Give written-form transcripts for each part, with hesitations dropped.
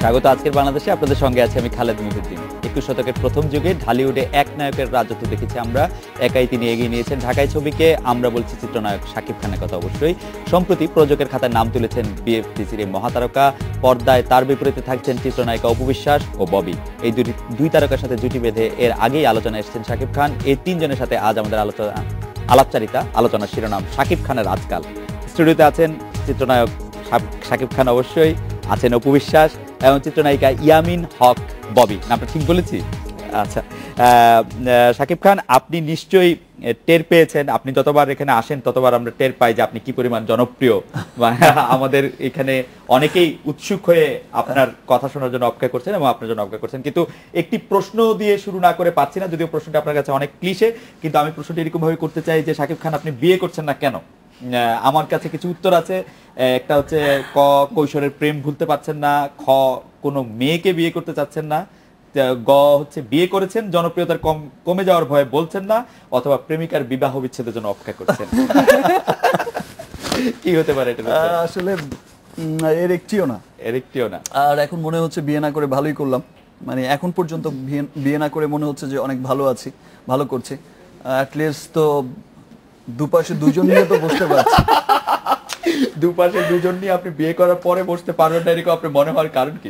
স্বাগত আজকের বাংলাদেশে, আপনাদের সঙ্গে আছে আমি খালেদ মুহিউদ্দিন। 21 শতকের প্রথম যুগে ঢালিউডে এক নায়কের রাজত্ব দেখেছি আমরা, একাই তিনি এগিয়ে নিয়েছেন ঢাকাই ছবিকে। আমরা বলছি চিত্রনায়ক শাকিব খানের কথা। অবশ্যই সম্প্রতি প্রযোজকের খাতায় নাম তুলেছেন বিএফডিসির এই মহাতারকা। পর্দায় তার বিপরীতে থাকছেন চিত্রনায়িকা অপু বিশ্বাস ও ববি। এই দুই তারকার সাথে জুটি বেঁধে এর আগেই আলোচনায় এসেছেন শাকিব খান। এই তিনজনের সাথে আজ আমাদের আলোচনার শিরোনাম শাকিব খানের আজকাল। স্টুডিওতে আছেন চিত্রনায়ক শাকিব খান, অবশ্যই আছেন অপু বিশ্বাস এবং চিত্রনায়িকা ইয়ামিন হক ববি। নামটা ঠিক বলেছি? আচ্ছা, শাকিব খান, আপনি নিশ্চয়ই টের পেয়েছেন, আপনি যতবার এখানে আসেন ততবার আমরা টের পাই যে আপনি কি পরিমাণ জনপ্রিয়। আমাদের এখানে অনেকেই উৎসুক হয়ে আপনার কথা শোনার জন্য অপেক্ষা করছেন এবং আপনার জন্য অপেক্ষা করছেন। কিন্তু একটি প্রশ্ন দিয়ে শুরু না করে পাচ্ছি না, যদিও প্রশ্নটা আপনার কাছে অনেক ক্লিশে, কিন্তু আমি প্রশ্নটি এরকম ভাবে করতে চাই যে শাকিব খান, আপনি বিয়ে করছেন না কেন? আমার কাছে কিছু উত্তর আছে। একটা হচ্ছে ক, কৈশোরের প্রেম ভুলতে পারছেন না, খ, কোনো মেয়েকে বিয়ে করতে চাচ্ছেন না, গ হচ্ছে বিয়ে করেছেন জনপ্রিয়তার কমে যাওয়ার ভয়ে বলছেন না, অথবা প্রেমিকার বিবাহ বিচ্ছেদের জন্য অপেক্ষা করছেন। কি হতে পারে এটা? আসলে এর একটিও না। আর এখন মনে হচ্ছে বিয়ে না করে ভালোই করলাম। মানে এখন পর্যন্ত বিয়ে না করে মনে হচ্ছে যে অনেক ভালো আছি, ভালো করছি। অ্যাটলিস্ট তো দুপাশে দুজন নিয়ে তো বসতে পারছি। দুপাশে দুজন নিয়ে আপনি বিয়ে করার পরে বসতে পারবেন না এরকম আপনার মনে হওয়ার কারণ কি?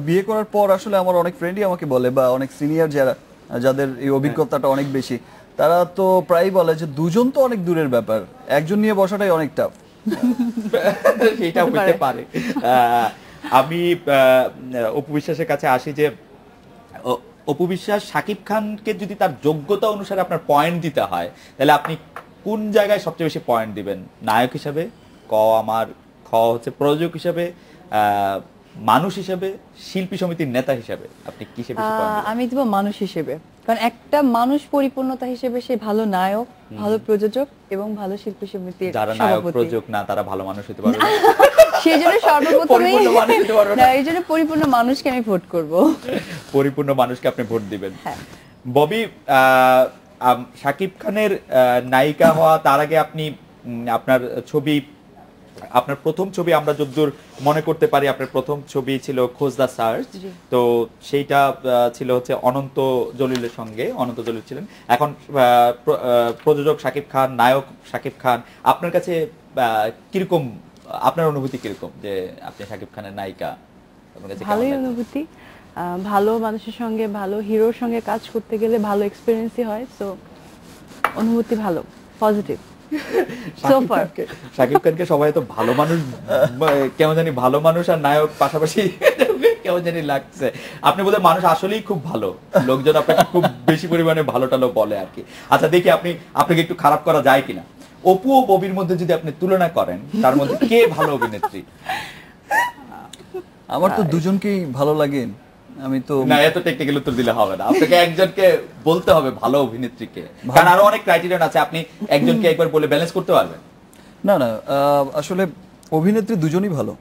বিয়ে করার পর আসলে আমার অনেক ফ্রেন্ডই আমাকে বলে, বা অনেক সিনিয়র যাদের এই অভিজ্ঞতাটা অনেক বেশি, তারা তো প্রায় বলে যে দুজন তো অনেক দূরের ব্যাপার, একজন নিয়ে বসাটাই অনেক টাফ। সেটা হতে পারে। আমি অপু বিশ্বাসের কাছে আসি যে অপু বিশ্বাস, শাকিব খানকে যদি তার যোগ্যতা অনুসারে আপনার পয়েন্ট দিতে হয়, তাহলে আপনি কোন জায়গায় সবচেয়ে বেশি পয়েন্ট দিবেন? নায়ক হিসেবে, ক আমার, খ হচ্ছে প্রযোজক হিসেবে, মানুষ হিসেবে, শিল্পী সমিতির নেতা হিসেবে, আপনি কিসে বেশি পয়েন্ট দিবেন? আমি দিব মানুষ হিসেবে, কারণ একটা মানুষ পরিপূর্ণতা হিসেবে সে ভালো নায়ক, ভালো প্রযোজক এবং ভালো শিল্পী সমিতির সভাপতি। যারা নায়ক প্রযোজক না তারা ভালো মানুষ হতে পারবে না। সেজন্য সর্বপ্রথমে এইজন্য পরিপূর্ণ মানুষকে আমি ভোট করব। পরিপূর্ণ মানুষকে আপনি ভোট দিবেন। ববি, শাকিব খানের নায়িকা হওয়া তার আগে আপনি আপনার প্রথম ছবি আমরা যতদূর মনে করতে পারি, আপনার প্রথম ছবি ছিল খোঁজ দা সার্চ। তো সেইটা ছিল হচ্ছে অনন্ত জলিলের সঙ্গে, অনন্ত জলিল ছিলেন। এখন প্রযোজক শাকিব খান, নায়ক শাকিব খান, আপনার কাছে কিরকম, আপনার অনুভূতি কিরকম যে আপনি শাকিব খানের নায়িকা? ভালোই অনুভূতি। ভালো মানুষের সঙ্গে, ভালো হিরোর সঙ্গে কাজ করতে গেলে ভালো এক্সপেরিয়েন্সই হয়। সো অনুভূতি ভালো, পজিটিভ। শাকিব খানকে সবাই তো ভালো মানুষ, কেমন জানি ভালো মানুষ আর নায়ক পাশাপাশি কেমন জানি লাগছে। আপনি বোধহয় মানুষ আসলেই খুব ভালো, লোকজন আপনাকে খুব বেশি পরিমাণে ভালো টালো বলে আর কি। আচ্ছা, দেখি আপনাকে একটু খারাপ করা যায় কিনা। অপু ও ববির মধ্যে যদি আপনি তুলনা করেন, তার মধ্যে কে ভালো অভিনেত্রী? আমার তো দুজনকেই ভালো লাগে। আমি তো না, এত টেকনিক্যাল উত্তর দিলে হবে না, আপনাকে একজনকে বলতে হবে ভালো অভিনেত্রীকে, কারণ আরো অনেক ক্রাইটেরিয়া আছে। আপনি একজনকে একবার বলে ব্যালেন্স করতে পারবেন না? আসলে অভিনেত্রী দুজনই ভালো।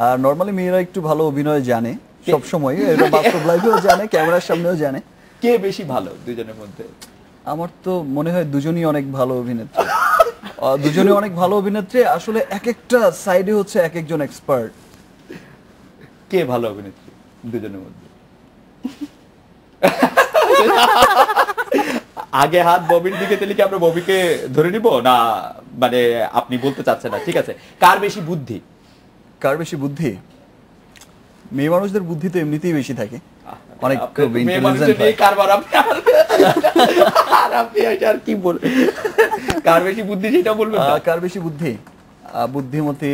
আর নরমালি মেয়েরা একটু ভালো অভিনয় জানে সব সময়, এটা বাস্তব লাইফেও জানে, ক্যামেরার সামনেও জানে। কে বেশি ভালো দুজনের মধ্যে? আমার তো মনে হয় দুজনই অনেক ভালো অভিনেত্রী। দুজনই অনেক ভালো অভিনেত্রী। আসলে এক একটা সাইডে হচ্ছে এক একজন এক্সপার্ট। কে ভালো অভিনেত্রী দুজনের মধ্যে? আগে হাত ববির দিকে, তাহলে কি আমরা ববিকে ধরে নিব না? মানে আপনি বলতে চাচ্ছেন না? ঠিক আছে, কার বেশি বুদ্ধি? কার বেশি বুদ্ধি? মেয়ে মানুষদের বুদ্ধি তো এমনিতেই বেশি থাকে, অনেক ইন্টেলিজেন্ট হয়। আর কি বলবেন? কার বেশি বুদ্ধি সেটা বলবেন? কার বেশি বুদ্ধি? বুদ্ধিমতী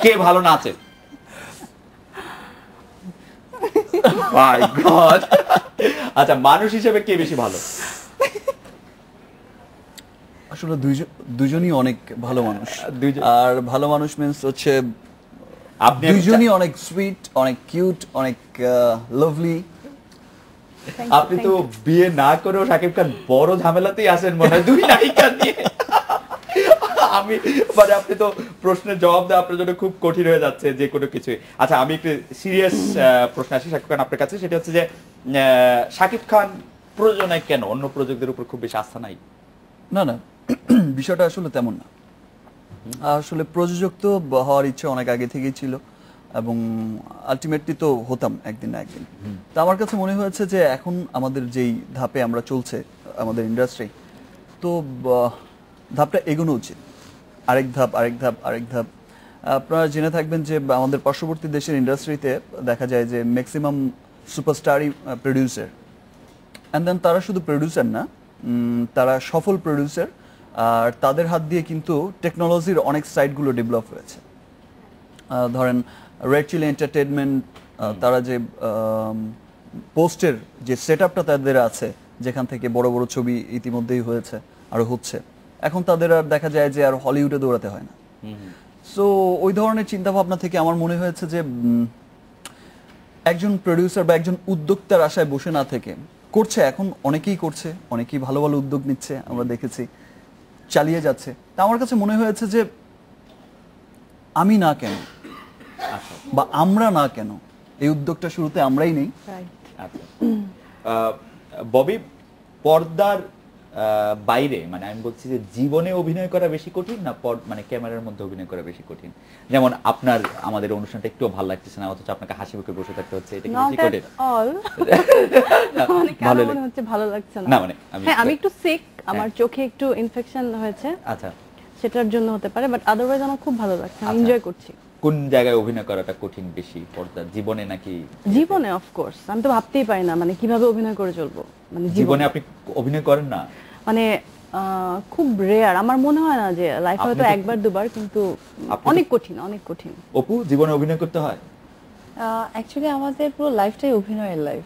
কে ভালো নাচে? মাই গড। আচ্ছা, মানুষ হিসেবে কে বেশি ভালো? আসলে দুজনই অনেক ভালো মানুষ। আর ভালো মানুষ মিন্স হচ্ছে দুজনই অনেক সুইট, অনেক কিউট, অনেক লাভলি। আপনি তো বিয়ে না করেও শাকিব খান বড় ঝামেলাতেই আছেন মনে হয় দুই নায়িকা নিয়ে। আমি মানে আপনি তো প্রশ্নের জবাব দেওয়া আপনার জন্য খুব কঠিন হয়ে যাচ্ছে যে কোনো কিছু। আচ্ছা আমি একটু সিরিয়াস প্রশ্ন আসি শাকিব খান আপনার কাছে, সেটা হচ্ছে যে শাকিব খান প্রযোজনায় কেন অন্য প্রযোজকদের উপর খুব বেশি আস্থা নাই? না না, বিষয়টা আসলে তেমন না। আসলে প্রযোজক তো হওয়ার ইচ্ছে অনেক আগে থেকেই ছিল এবং আলটিমেটলি তো হতাম একদিন না একদিন। তো আমার কাছে মনে হয়েছে যে এখন আমাদের যেই ধাপে আমরা চলছে আমাদের ইন্ডাস্ট্রি, তো ধাপটা এগোনো উচিত, আরেক ধাপ আরেক ধাপ আরেক ধাপ। আপনারা জেনে থাকবেন যে আমাদের পার্শ্ববর্তী দেশের ইন্ডাস্ট্রিতে দেখা যায় যে ম্যাক্সিমাম সুপারস্টারই প্রডিউসার, অ্যান্ড দেন তারা শুধু প্রডিউসার না, তারা সফল প্রডিউসার, আর তাদের হাত দিয়ে কিন্তু টেকনোলজির অনেক সাইটগুলো ডেভেলপ হয়েছে। ধরেন রেড চিলি এন্টারটেনমেন্ট, তারা যে পোস্টের যে সেট আপটা তাদের আছে, যেখান থেকে বড় বড় ছবি ইতিমধ্যেই হয়েছে আরো হচ্ছে, এখন তাদের আর দেখা যায় যে আর হলিউডে দৌড়াতে হয় না। সো ওই ধরনের চিন্তা ভাবনা থেকে আমার মনে হয়েছে যে একজন প্রডিউসার বা একজন উদ্যোক্তার আশায় বসে না থেকে করছে, এখন অনেকেই করছে, অনেকেই ভালো ভালো উদ্যোগ নিচ্ছে, আমরা দেখেছি, চালিয়ে যাচ্ছে। তা আমার কাছে মনে হয়েছে যে আমি না কেন বা আমরা না কেন, এই উদ্যোগটা শুরুতে আমরাই নেই। ববি, পর্দার বাইরে মানে আমি বলছি যে জীবনে অভিনয় করা বেশি কঠিন না মানে ক্যামেরার মধ্যে অভিনয় করা বেশি কঠিন? যেমন আপনার আমাদের অনুষ্ঠানটা একটু ভালো লাগতেছে না, অথচ আপনাকে হাসি মুখে বসে থাকতে হচ্ছে, এটা কি বেশি কঠিন? ভালো লাগছে না, না মানে আমি একটু সিক, আমার চোখে একটু ইনফেকশন হয়েছে, আচ্ছা সেটার জন্য হতে পারে, বাট আদারওয়াইজ আমার খুব ভালো লাগছে, আমি এনজয় করছি। কোন জায়গায় অভিনয় করাটা কঠিন বেশি, পর্দার জীবনে নাকি? জীবনে অফ কোর্স, আমি তো ভাবতেই পারি না মানে কিভাবে অভিনয় করে চলবো, মানে জীবনে আপনি অভিনয় করেন না মানে খুব রেয়ার, আমার মনে হয় না যে লাইফে হয়তো একবার দুবার, কিন্তু অনেক কঠিন, অনেক কঠিন। অপু, জীবনে অভিনয় করতে হয়? অ্যাকচুয়ালি আমাদের পুরো লাইফটাই অভিনয়ের লাইফ,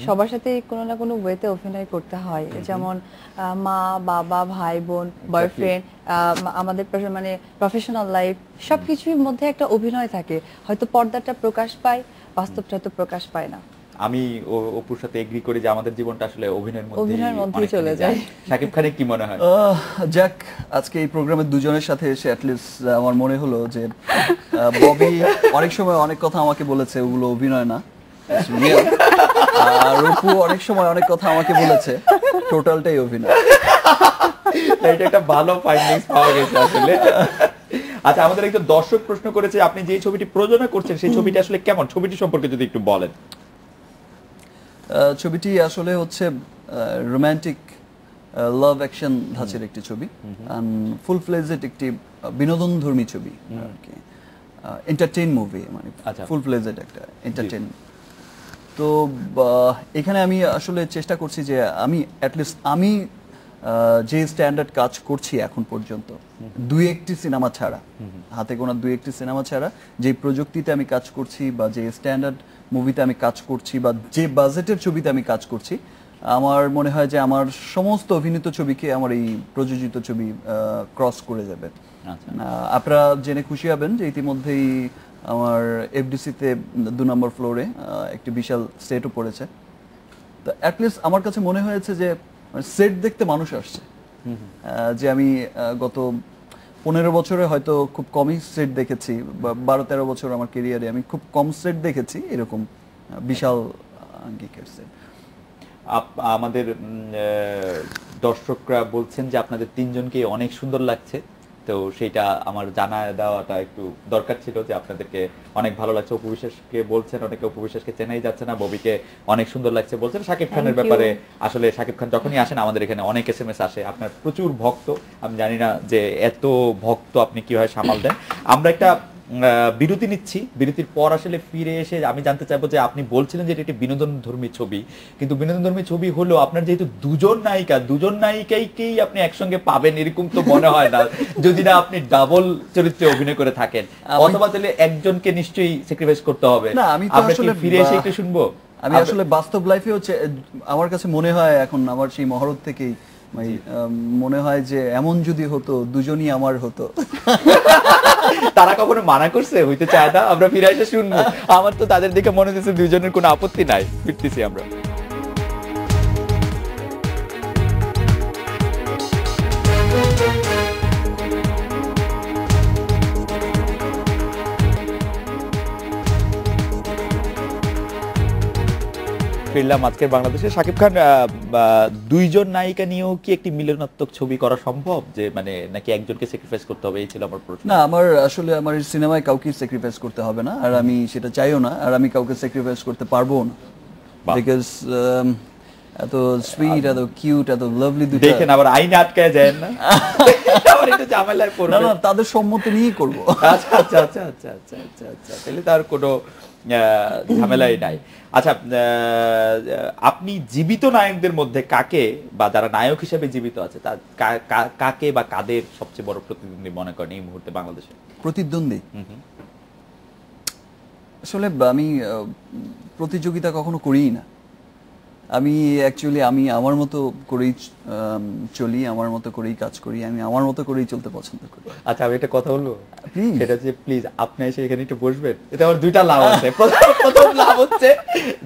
সবার সাথে কোনো না কোনো ওয়েতে অভিনয় করতে হয়, যেমন মা বাবা ভাই বোন বয়ফ্রেন্ড, আমাদের মানে প্রফেশনাল লাইফ, সবকিছুর মধ্যে একটা অভিনয় থাকে, হয়তো পর্দাটা প্রকাশ পায়, বাস্তবটা তো প্রকাশ পায় না। আমি অপুর সাথে এগ্রি করি যে আমাদের জীবনটা আসলে অভিনয়ের মধ্যে চলে যায়। শাকিব খানের কি মনে হয়? যাক, আজকে এই প্রোগ্রামে দুজনের সাথে এসে অ্যাটলিস্ট আমার মনে হলো যে ববি অনেক সময় অনেক কথা আমাকে বলেছে, ওগুলো অভিনয় না, আর অপু অনেক সময় অনেক কথা আমাকে বলেছে, টোটালটাই অভিনয়। এটা একটা ভালো ফাইন্ডিংস পাওয়া গেছে আসলে। আচ্ছা, আমাদের একজন দর্শক প্রশ্ন করেছে, আপনি যে ছবিটি প্রযোজনা করছেন সেই ছবিটি আসলে কেমন, ছবিটি সম্পর্কে যদি একটু বলেন। ছবিটি আসলে হচ্ছে রোমান্টিক লাভ অ্যাকশন ধাঁচের একটি ছবি, ফুল ফ্লেজড একটি বিনোদনধর্মী ছবি আর কি, এন্টারটেইন মুভি, মানে ফুল ফ্লেজড একটা এন্টারটেইন। তো এখানে আমি আসলে চেষ্টা করছি যে আমি অ্যাটলিস্ট আমি যে স্ট্যান্ডার্ড কাজ করছি এখন পর্যন্ত, দুই একটি সিনেমা ছাড়া, হাতে গোনা দুই একটি সিনেমা ছাড়া, যে প্রযুক্তিতে আমি কাজ করছি বা যে স্ট্যান্ডার্ড মুভিতে আমি কাজ করছি বা যে বাজেটের ছবিতে আমি কাজ করছি, আমার মনে হয় যে আমার সমস্ত অভিনীত ছবিকে আমার এই প্রযোজিত ছবি ক্রস করে যাবে। আপনারা জেনে খুশি হবেন যে ইতিমধ্যেই আমার এফডিসিতে 2 নম্বর ফ্লোরে একটি বিশাল সেটও পড়েছে। তো অ্যাটলিস্ট আমার কাছে মনে হয়েছে যে সেট দেখতে মানুষ আসছে, যে আমি গত 15 বছরে হয়তো খুব কমই সেট দেখেছি, বা 12-13 বছর আমার ক্যারিয়ারে আমি খুব কম সেট দেখেছি এরকম বিশাল আঙ্গিকের সেট। আমাদের দর্শকরা বলছেন যে আপনাদের তিনজনকে অনেক সুন্দর লাগছে, তো সেটা আমার জানা দেওয়াটা একটু দরকার ছিল যে আপনাদেরকে অনেক ভালো লাগছে। অপু বিশ্বাসকে বলছেন, অনেকে অপু বিশ্বাসকে চেনাই যাচ্ছে না, ববিকে অনেক সুন্দর লাগছে বলছেন। শাকিব খানের ব্যাপারে আসলে শাকিব খান যখনই আসেন আমাদের এখানে অনেক এসএমএস আসে, আপনার প্রচুর ভক্ত, আমি জানি না যে এত ভক্ত আপনি কিভাবে সামাল দেন। আমরা একটা বিরতি নিচ্ছি, বিরতির পর আসলে ফিরে এসে আমি জানতে চাইবো যে আপনি বলছিলেন যে এটা একটি বিনোদনধর্মী ছবি, কিন্তু বিনোদনধর্মী ছবি হলো আপনার যেহেতু দুজন নায়িকাকেই আপনি একসঙ্গে পাবেন এরকম তো মনে হয় না, যদি না আপনি ডাবল চরিত্রে অভিনয় করে থাকেন, অথবা তাহলে একজনকে নিশ্চয়ই স্যাক্রিফাইস করতে হবে। না, আমি তো আসলে ফিরে এসে একটু শুনবো। আমি আসলে বাস্তব লাইফে হচ্ছে আমার কাছে মনে হয় এখন আমার সেই মহরত থেকেই মনে হয় যে এমন যদি হতো দুজনই আমার হতো। তারা কখনো মানা করছে, হইতে চায় না? আমরা ফিরে এসে শুনবো। আমার তো তাদের দেখে মনে হচ্ছে দুজনের কোনো আপত্তি নাই। ফিরতেছি আমরা। ফিরলাম আজকের বাংলাদেশে। শাকিব খান দুইজন নায়িকা নিয়েও কি একটি মিলনাত্মক ছবি করা সম্ভব, যে মানে নাকি একজনকে স্যাক্রিফাইস করতে হবে? এই ছিল আমার প্রশ্ন। না, আমার সিনেমায় কাউকে স্যাক্রিফাইস করতে হবে না, আর আমি সেটা চাইও না, আর আমি কাউকে স্যাক্রিফাইস করতে পারবো না, বিকজ এত সুইট, এত কিউট, এত লাভলি দুটো দেখেন আবার আইনে আটকায় যায় না, আবার একটু ঝামেলায় পড়বে। না, তাদের সম্মতি নিয়েই করব। আচ্ছা আচ্ছা আচ্ছা আচ্ছা আচ্ছা আচ্ছা আচ্ছা, তাহলে তার কোনো ঝামেলাই নাই। আচ্ছা, আপনি জীবিত নায়কদের মধ্যে কাকে, বা যারা নায়ক হিসেবে জীবিত আছে, তার কাকে বা কাদের সবচেয়ে বড় প্রতিদ্বন্দ্বী মনে করেন এই মুহূর্তে বাংলাদেশে? প্রতিদ্বন্দ্বী আসলে আমি প্রতিযোগিতা কখনো করিই না। আমি অ্যাকচুয়ালি আমার মতো করেই চলি, আমার মতো করেই কাজ করি, আমি আমার মতো করেই চলতে পছন্দ করি। আচ্ছা, আমি একটা কথা বলবো, প্লিজ। সেটা হচ্ছে প্লিজ আপনি এসে এখানে একটু বসবেন। এটা আমার দুইটা লাভ আছে। প্রথম লাভ হচ্ছে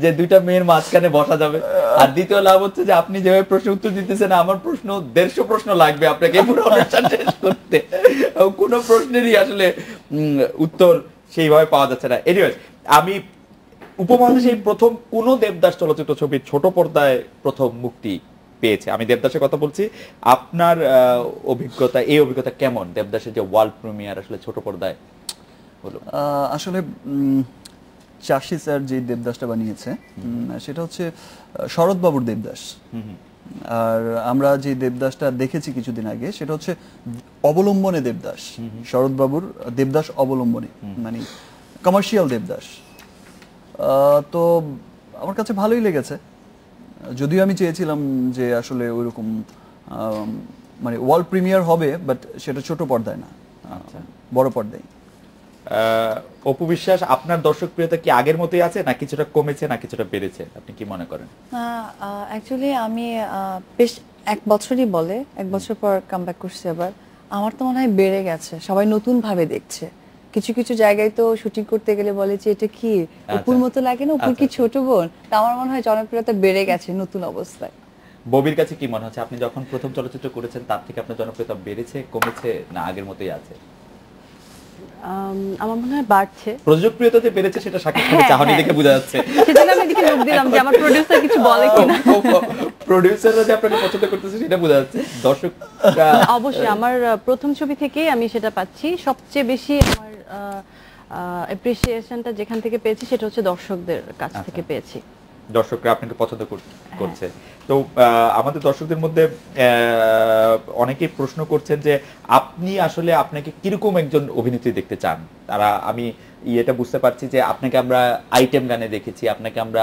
যে দুইটা মেয়ের মাঝখানে বসা যাবে, আর দ্বিতীয় লাভ হচ্ছে যে আপনি যেভাবে প্রশ্ন উত্তর দিতেছেন, আমার প্রশ্ন 150 প্রশ্ন লাগবে আপনাকে পুরো অনুষ্ঠান শেষ করতে। কোনো প্রশ্নেরই আসলে উত্তর সেইভাবে পাওয়া যাচ্ছে না। এনিওয়েজ, আমি উপমহাদেশে প্রথম কোন দেবদাস চলচ্চিত্র ছবি ছোট পর্দায় প্রথম মুক্তি পেয়েছে, আমি দেবদাসের কথা বলছি। আপনার অভিজ্ঞতা, এই অভিজ্ঞতা কেমন? দেবদাসের যে ওয়ার্ল্ড প্রিমিয়ার আসলে ছোট পর্দায় হলো। আসলে চাষি স্যার যে দেবদাসটা বানিয়েছে, সেটা হচ্ছে শরৎ বাবুর দেবদাস। আর আমরা যে দেবদাসটা দেখেছি কিছুদিন আগে, সেটা হচ্ছে অবলম্বনে দেবদাস, শরৎ বাবুর দেবদাস অবলম্বনে, মানে কমার্শিয়াল দেবদাস। তো আমার কাছে ভালোই লেগেছে, যদিও আমি চেয়েছিলাম যে আসলে ওইরকম মানে ওয়ার্ল্ড প্রিমিয়ার হবে, বাট সেটা ছোট পর্দায় না, বড় পর্দায়। অপু বিশ্বাস, আপনার দর্শকপ্রিয়তা কি আগের মতোই আছে, না কিছুটা কমেছে, না কিছুটা বেড়েছে? আপনি কি মনে করেন? অ্যাকচুয়ালি আমি বেশ 1 বছরই বলে, 1 বছর পর কামব্যাক করছি আবার। আমার তো মনে হয় বেড়ে গেছে, সবাই নতুন ভাবে দেখছে। কিছু কিছু জায়গায় তো শুটিং করতে গেলে বলে যে এটা কি অপুর মতো লাগে না, অপুর কি ছোট বোন। তা আমার মনে হয় জনপ্রিয়তা বেড়ে গেছে নতুন অবস্থায়। ববির কাছে কি মনে হচ্ছে, আপনি যখন প্রথম চলচ্চিত্র করেছেন তার থেকে আপনার জনপ্রিয়তা বেড়েছে, কমেছে, না আগের মতোই আছে? আমার মনে হয় বাড়ছে। প্রযোজকপ্রিয়তা যে বেড়েছে সেটা শাকিব খানের চাহনি দেখে বোঝা যাচ্ছে। সেজন্য আমি এদিকে লোক দিলাম যে আমার প্রোডিউসার কিছু বলে কিনা। প্রোডিউসাররা যে আপনাকে পছন্দ করতেছে সেটা বোঝা যাচ্ছে। দর্শক অবশ্যই আমার প্রথম ছবি থেকেই আমি সেটা পাচ্ছি। সবচেয়ে বেশি আমার অ্যাপ্রিসিয়েশনটা যেখান থেকে পেয়েছি সেটা হচ্ছে দর্শকদের কাছ থেকে পেয়েছি। দর্শকরা আপনাকে পছন্দ করছে। তো আমাদের দর্শকদের মধ্যে অনেকেই প্রশ্ন করছেন যে আপনি আসলে আপনাকে কিরকম একজন অভিনেত্রী দেখতে চান। তারা, আমি এটা বুঝতে পারছি যে আপনাকে আমরা আইটেম গানে দেখেছি, আপনাকে আমরা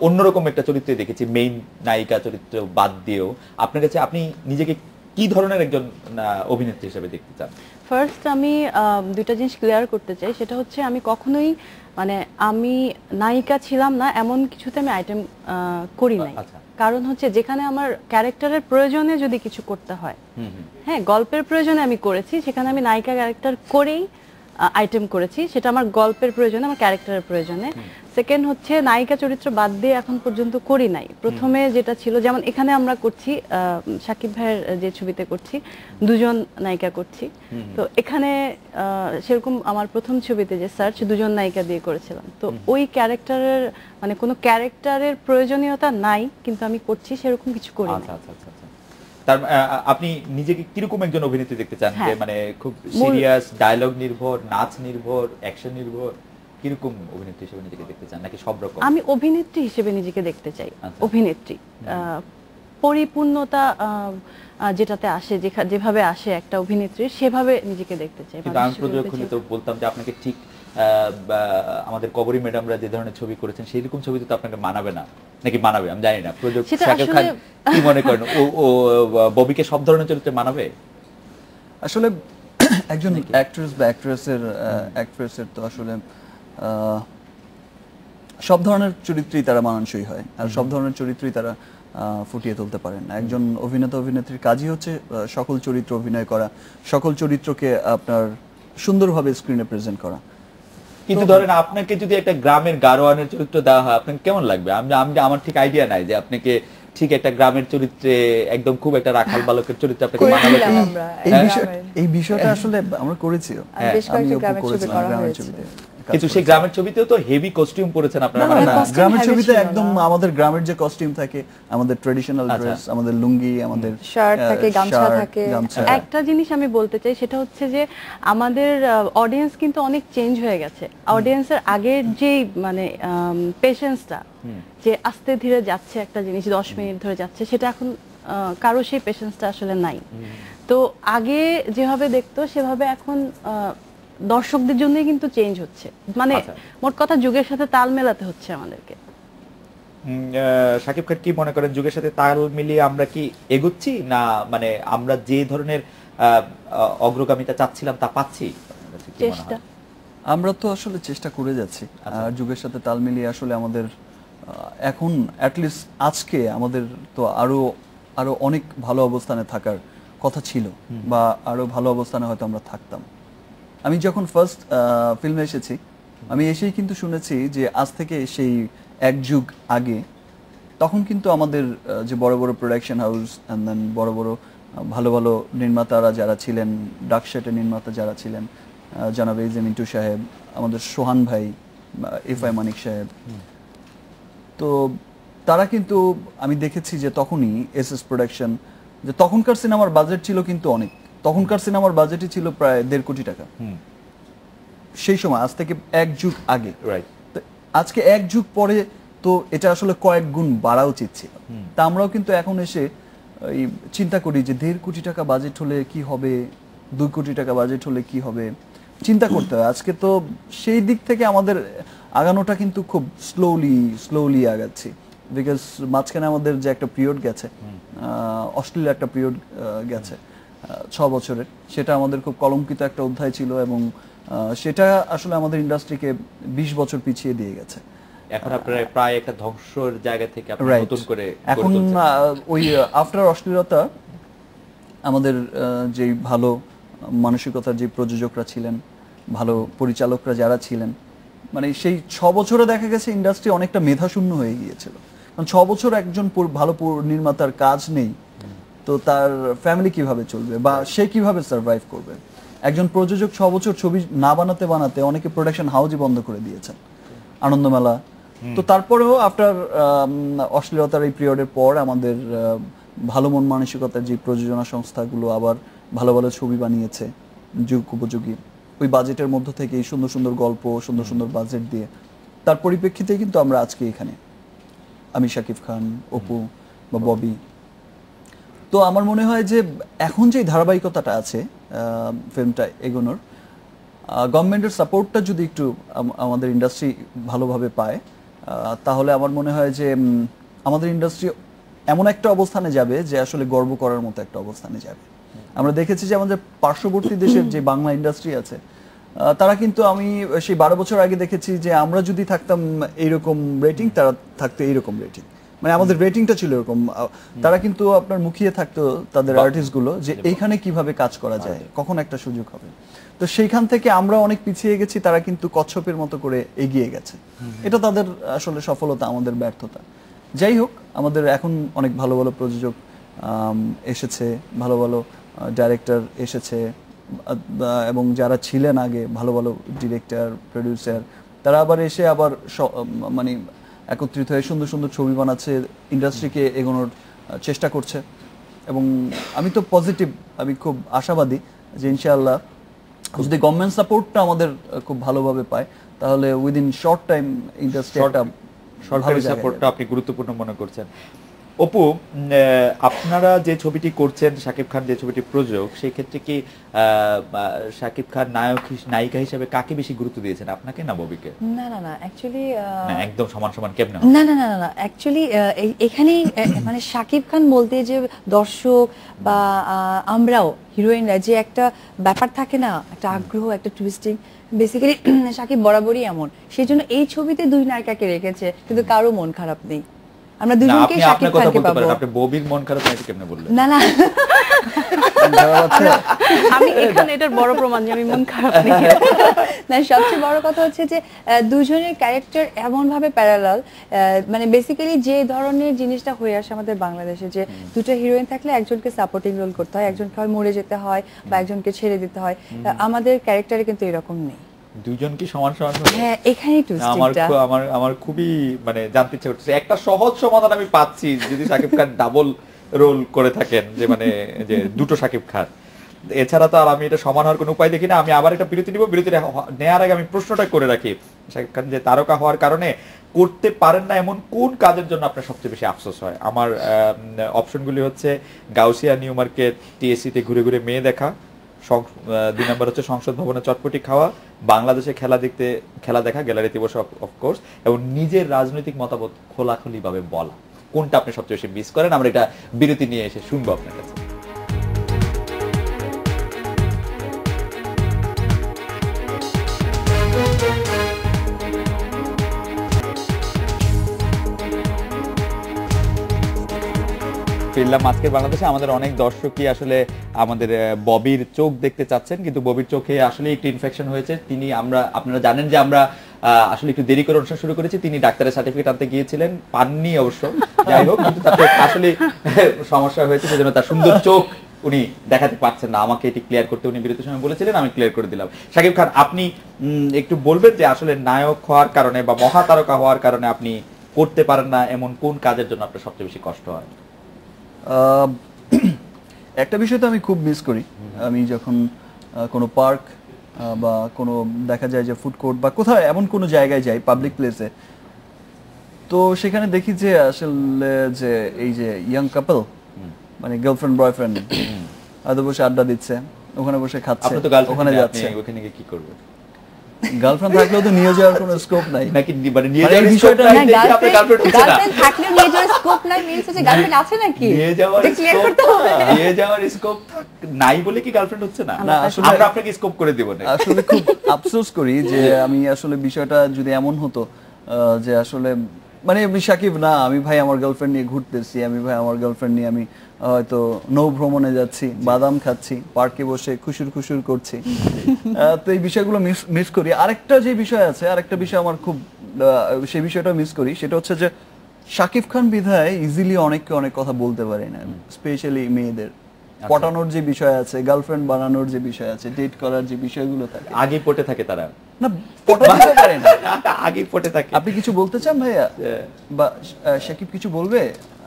অন্যরকম একটা চরিত্রে দেখেছি, মেইন নায়িকা চরিত্র বাদ দিয়েও। আপনার কাছে আপনি নিজেকে কি ধরনের একজন অভিনেত্রী হিসেবে দেখতে চান? ফার্স্ট আমি দুইটা জিনিস ক্লিয়ার করতে চাই, সেটা হচ্ছে আমি কখনোই মানে আমি নায়িকা ছিলাম না এমন কিছুতে আমি আইটেম করি নাই। কারণ হচ্ছে যেখানে আমার ক্যারেক্টারের প্রয়োজনে যদি কিছু করতে হয়, হ্যাঁ গল্পের প্রয়োজনে আমি করেছি, সেখানে আমি নায়িকা ক্যারেক্টার করেই আইটেম করেছি, সেটা আমার গল্পের প্রয়োজনে, আমার ক্যারেক্টারের প্রয়োজনে। সেকেন্ড হচ্ছে নায়িকা চরিত্র বাদ দিয়ে এখন পর্যন্ত করি নাই। প্রথমে যেটা ছিল, যেমন এখানে আমরা করছি শাকিব ভাইয়ের যে ছবিতে করছি, দুজন নায়িকা করছি। তো এখানে সেরকম আমার প্রথম ছবিতে যে সার্চ, দুজন নায়িকা দিয়ে করেছিলাম। তো ওই ক্যারেক্টারের মানে কোনো ক্যারেক্টারের প্রয়োজনীয়তা নাই, কিন্তু আমি করছি সেরকম কিছু করি না। তার আপনি নিজেকে কিরকম একজন অভিনেত্রী দেখতে চান? যে মানে খুব সিরিয়াস, ডায়লগ নির্ভর, নাচ নির্ভর, অ্যাকশন নির্ভর, কিরকম অভিনেত্রী হিসেবে নিজেকে দেখতে চান, নাকি সব রকম? আমি অভিনেত্রী হিসেবে নিজেকে দেখতে চাই। অভিনেত্রী পরিপূর্ণতা যেটাতে আসে, যেভাবে আসে একটা অভিনেত্রী, সেভাবে নিজেকে দেখতে চাই। কিন্তু আমি প্রযোজক হলে তো বলতাম যে আপনাকে ঠিক আমাদের কবরী ম্যাডামরা যে ধরনের ছবি করেছেন সেই রকম ছবি তো আপনাকে মানাবে না, নাকি মানাবে আমি জানি না। প্রযোজক শাকিব খান কি মনে করেন, ও ববিকে সব ধরনের চরিত্রে মানাবে? আসলে একজন অ্যাক্ট্রেস বা অ্যাক্ট্রেসের তো আসলে সব ধরনের চরিত্রই তারা মানানসই হয়, আর সব ধরনের চরিত্রই তারা ফুটিয়ে তুলতে পারেন। একজন অভিনেত্রীর কাজই হচ্ছে সকল চরিত্র অভিনয় করা, সকল চরিত্রকে আপনার সুন্দরভাবে স্ক্রিনে প্রেজেন্ট করা। কিন্তু ধরেন আপনাকে যদি একটা গ্রামের গারোয়ানের চরিত্র দেওয়া হয়, আপনার কেমন লাগবে? আমার ঠিক আইডিয়া নাই যে আপনাকে ঠিক একটা গ্রামের চরিত্রে, একদম খুব একটা রাখাল বালকের চরিত্রে আপনাকে মানাবে। এই বিষয়টা আসলে আমরা করেছি, বেশ কয়েকটা গ্রামের ছবি করা হয়েছে। কিন্তু সেই গ্রামের ছবিতেও তো হেভি কস্টিউম পরেছেন আপনারা। না, গ্রামের ছবিতে একদম আমাদের গ্রামের যে কস্টিউম থাকে, আমাদের ট্রেডিশনাল ড্রেস, আমাদের লুঙ্গি, আমাদের শার্ট থাকে, গামছা থাকে। একটা জিনিস আমি বলতে চাই, সেটা হচ্ছে যে আমাদের অডিয়েন্স কিন্তু অনেক চেঞ্জ হয়ে গেছে। অডিয়েন্সের আগের যে মানে পেশেন্সটা, যে আস্তে ধীরে যাচ্ছে একটা জিনিস 10 মিনিট ধরে যাচ্ছে, সেটা এখন কারো সেই পেশেন্সটা আসলে নাই। তো আগে যেভাবে দেখতো সেভাবে এখন দর্শকদের জন্য কিন্তু চেঞ্জ হচ্ছে, মানে মোট কথা যুগের সাথে তাল মেলাতে হচ্ছে আমাদেরকে। শাকিব খান কি মনে করেন, যুগের সাথে তাল মিলিয়ে আমরা কি এগোচ্ছি, না মানে আমরা যে ধরনের অগ্রগামিতা চাচ্ছিলাম তা পাচ্ছি? চেষ্টা, আমরা তো আসলে চেষ্টা করে যাচ্ছি, আর যুগের সাথে তাল মিলিয়ে আসলে আমাদের এখন অ্যাটলিস্ট আজকে আমাদের তো আরো অনেক ভালো অবস্থানে থাকার কথা ছিল, বা আরো ভালো অবস্থানে হয়তো আমরা থাকতাম। আমি যখন ফার্স্ট ফিল্মে এসেছি, আমি এসেই কিন্তু শুনেছি যে আজ থেকে সেই এক যুগ আগে তখন কিন্তু আমাদের যে বড় বড় প্রোডাকশন হাউস অ্যান্ড দেন বড় বড় ভালো ভালো নির্মাতারা যারা ছিলেন, ডাকশেটের নির্মাতা যারা ছিলেন, জনাব এইচ এম মিন্টু সাহেব, আমাদের সোহান ভাই, এফ আই মানিক সাহেব, তো তারা কিন্তু আমি দেখেছি যে তখনই এস এস প্রোডাকশন, যে তখনকার সিনেমার বাজেট ছিল কিন্তু অনেক, তখনকার সিনেমার বাজেটই ছিল প্রায় 1.5 কোটি টাকা সেই সময়, আজ থেকে এক যুগ আগে। আজকে এক যুগ পরে তো এটা আসলে কয়েক গুণ বাড়া উচিত ছিল। তা আমরাও কিন্তু এখন এসে চিন্তা করি যে 1.5 কোটি টাকা বাজেট হলে কি হবে, 2 কোটি টাকা বাজেট হলে কি হবে, চিন্তা করতে হয়। আজকে তো সেই দিক থেকে আমাদের আগানোটা কিন্তু খুব স্লোলি আগাচ্ছি, বিকজ মাঝখানে আমাদের যে একটা পিরিয়ড গেছে, অশ্লীল একটা পিরিয়ড গেছে 6 বছরের, সেটা আমাদের খুব কলঙ্কিত একটা অধ্যায় ছিল, এবং সেটা আসলে আমাদের ইন্ডাস্ট্রিকে 20 বছর পিছিয়ে দিয়ে গেছে। এখন আপনারা প্রায় একটা ধ্বংসের জায়গা থেকে নতুন করে এখন ওই আফটার অশ্লীলতা আমাদের যে ভালো মানসিকতার যে প্রযোজকরা ছিলেন, ভালো পরিচালকরা যারা ছিলেন, মানে সেই 6 বছরে দেখা গেছে ইন্ডাস্ট্রি অনেকটা মেধাশূন্য হয়ে গিয়েছিল। কারণ 6 বছর একজন ভালো নির্মাতার কাজ নেই, তো তার ফ্যামিলি কিভাবে চলবে, বা সে কিভাবে সার্ভাইভ করবে? একজন প্রযোজক 6 বছর ছবি না বানাতে বানাতে অনেকে প্রোডাকশন হাউসই বন্ধ করে দিয়েছেন, আনন্দমেলা। তো তারপরেও আফটার অশ্লীলতার এই পিরিয়ডের পর আমাদের ভালো মন মানসিকতার যে প্রযোজনা সংস্থাগুলো আবার ভালো ভালো ছবি বানিয়েছে যুগ উপযোগী, ওই বাজেটের মধ্য থেকে এই সুন্দর সুন্দর গল্প, সুন্দর সুন্দর বাজেট দিয়ে, তার পরিপ্রেক্ষিতে কিন্তু আমরা আজকে এখানে, আমি শাকিব খান, অপু বা ববি। তো আমার মনে হয় যে এখন যে ধারাবাহিকতাটা আছে ফিল্মটা এগোনোর, গভর্নমেন্টের সাপোর্টটা যদি একটু আমাদের ইন্ডাস্ট্রি ভালোভাবে পায়, তাহলে আমার মনে হয় যে আমাদের ইন্ডাস্ট্রি এমন একটা অবস্থানে যাবে যে আসলে গর্ব করার মতো একটা অবস্থানে যাবে। আমরা দেখেছি যে আমাদের পার্শ্ববর্তী দেশের যে বাংলা ইন্ডাস্ট্রি আছে, তারা কিন্তু, আমি সেই 12 বছর আগে দেখেছি যে আমরা যদি থাকতাম এইরকম রেটিং, তারা থাকতো এইরকম রেটিং, মানে আমাদের রেটিংটা ছিল এরকম। তারা কিন্তু আপনার মুখিয়ে থাকতো তাদের আর্টিস্টগুলো যে এইখানে কিভাবে কাজ করা যায়, কখন একটা সুযোগ হবে। তো সেইখান থেকে আমরা অনেক পিছিয়ে গেছি, তারা কিন্তু কচ্ছপের মতো করে এগিয়ে গেছে। এটা তাদের আসলে সফলতা, আমাদের ব্যর্থতা। যাই হোক, আমাদের এখন অনেক ভালো ভালো প্রযোজক এসেছে, ভালো ভালো ডাইরেক্টর এসেছে, এবং যারা ছিলেন আগে ভালো ভালো ডিরেক্টর, প্রডিউসার, তারা আবার এসে আবার মানে একত্রিত হয়ে সুন্দর সুন্দর ছবি বানাচ্ছে, ইন্ডাস্ট্রিকে এগোনোর চেষ্টা করছে। এবং আমি তো পজিটিভ, আমি খুব আশাবাদী যে ইনশাআল্লাহ যদি গভর্নমেন্ট সাপোর্টটা আমাদের খুব ভালোভাবে পায়, তাহলে উইদিন শর্ট টাইম ইন্ডাস্ট্রি একটা সরকারি সাপোর্টটা আপনি গুরুত্বপূর্ণ মনে করছেন। অপু, আপনারা যে ছবিটি করছেন, শাকিব খান যে ছবিটি প্রযোজক, সেই ক্ষেত্রে কি শাকিব খান নায়িকা হিসেবে কাকে বেশি গুরুত্ব দিয়েছেন, আপনাকে না ববিকে? না না না, অ্যাকচুয়ালি একদম সমান সমান কেমনে? না না না না, অ্যাকচুয়ালি এখানেই মানে শাকিব খান বলতে যে দর্শক বা আমরাও হিরোইনরা যে একটা ব্যাপার থাকে না, একটা আগ্রহ, একটা টুইস্টিং, বেসিক্যালি শাকিব বরাবরই এমন। সেই জন্য এই ছবিতে 2 নায়িকাকে রেখেছে, কিন্তু কারো মন খারাপ নেই, আমরা দুজনকেই শাকিব খানকে পাবো। আপনি ববির মন খারাপ নাকি কেমনে বললেন? না না, আমি এখানে এটার বড় প্রমাণ যে আমি মন খারাপ নেই। না, সবচেয়ে বড় কথা হচ্ছে যে দুজনের ক্যারেক্টার এমন ভাবে প্যারালাল, মানে বেসিক্যালি যে ধরনের জিনিসটা হয়ে আসে আমাদের বাংলাদেশে, যে 2টা হিরোইন থাকলে একজনকে সাপোর্টিং রোল করতে হয়, একজনকে হয় মরে যেতে হয় বা একজনকে ছেড়ে দিতে হয়। আমাদের ক্যারেক্টারে কিন্তু এরকম নেই। দুইজন কি সমান সমান? হ্যাঁ, এখানেই টুইস্টটা আমার খুবই মানে জানতে ইচ্ছে করতেছে। একটা সহজ সমাধান আমি পাচ্ছি, যদি শাকিব খান ডাবল রোল করে থাকেন, যে মানে যে দুটো শাকিব খান, এছাড়া তো আর আমি এটা সমান হওয়ার কোনো উপায় দেখি না। আমি আবার একটা বিরতি নিব, বিরতি নেওয়ার আগে আমি প্রশ্নটা করে রাখি, শাকিব খান যে তারকা হওয়ার কারণে করতে পারেন না এমন কোন কাজের জন্য আপনার সবচেয়ে বেশি আফসোস হয়? আমার অপশনগুলি হচ্ছে গাউসিয়া নিউ মার্কেট টিএসসি তে ঘুরে ঘুরে মেয়ে দেখা, 2 নম্বর হচ্ছে সংসদ ভবনে চটপটি খাওয়া, বাংলাদেশে খেলা দেখা গ্যালারিতে বসে অফকোর্স, এবং নিজের রাজনৈতিক মতামত খোলাখুলি ভাবে বলা। কোনটা আপনি সবচেয়ে বেশি মিস করেন? আমরা এটা বিরতি নিয়ে এসে শুনবো আপনার কাছে। ফিরলাম আজকের বাংলাদেশে। আমাদের অনেক দর্শকই আসলে আমাদের ববির চোখ দেখতে চাচ্ছেন, কিন্তু ববির চোখে আসলে একটু ইনফেকশন হয়েছে। আপনারা জানেন যে আমরা আসলে একটু দেরি করে অনুষ্ঠান শুরু করেছি। তিনি ডাক্তারের সার্টিফিকেট আনতে গিয়েছিলেন, পাননি অবশ্য, যাই হোক, কিন্তু তাতে আসলে সমস্যা হয়েছে, সেজন্য তার সুন্দর চোখ উনি দেখাতে পারছেন না। আমাকে এটি ক্লিয়ার করতে উনি বিরতির সময় বলেছিলেন, আমি ক্লিয়ার করে দিলাম। শাকিব খান, আপনি একটু বলবেন যে আসলে নায়ক হওয়ার কারণে বা মহাতারকা হওয়ার কারণে আপনি করতে পারেন না এমন কোন কাজের জন্য আপনার সবচেয়ে বেশি কষ্ট হয়? একটা বিষয় তো আমি খুব মিস করি, আমি যখন কোনো পার্ক বা কোনো দেখা যায় যে ফুড কোর্ট বা কোথাও এমন কোনো জায়গায় যাই, পাবলিক প্লেসে, তো সেখানে দেখি যে আসলে যে এই যে ইয়াং কাপল, মানে গার্লফ্রেন্ড বয়ফ্রেন্ড হয়তো বসে আড্ডা দিচ্ছে, ওখানে বসে খাচ্ছে, ওখানে যাচ্ছে। ওখানে গিয়ে কি করবে? গার্লফ্রেন্ড থাকলেও তো নিয়ে যাওয়ার কোনো স্কোপ নাই নাকি? মানে নিয়ে যাওয়ার বিষয়টা নাই, আপনি গার্লফ্রেন্ড হচ্ছে না, গার্লফ্রেন্ড থাকলেও নিয়ে যাওয়ার স্কোপ নাই, মিন্স হচ্ছে গার্লফ্রেন্ড আছে নাকি নিয়ে যাওয়ার স্কোপ নাই বলে কি গার্লফ্রেন্ড হচ্ছে না? না, আসলে আমরা আপনাকে স্কোপ করে দেব না। আসলে খুব আফসোস করি যে আমি আসলে বিষয়টা যদি এমন হতো যে আসলে মানে আমি শাকিব না, আমি ভাই আমার গার্লফ্রেন্ড নিয়ে ঘুরতেছি, আমি ভাই আমার গার্লফ্রেন্ড নিয়ে আমি হয়তো নৌ ভ্রমণে যাচ্ছি, বাদাম খাচ্ছি, পার্কে বসে খুশুর করছি, তো এই বিষয়গুলো মিস করি। আরেকটা যে বিষয় আছে, আরেকটা বিষয় আমার খুব সেই বিষয়টা মিস করি, সেটা হচ্ছে যে শাকিব খান বিধায় ইজিলি অনেককে অনেক কথা বলতে পারে না, স্পেশালি মেয়েদের পটানোর যে বিষয় আছে, গার্লফ্রেন্ড বানানোর যে বিষয় আছে, ডেট করার যে বিষয়গুলো থাকে, আগে পটে থাকে তারা না পটাতে পারে না, আগে পটে থাকে। আপনি কিছু বলতে চান ভাইয়া বা শাকিব কিছু বলবে?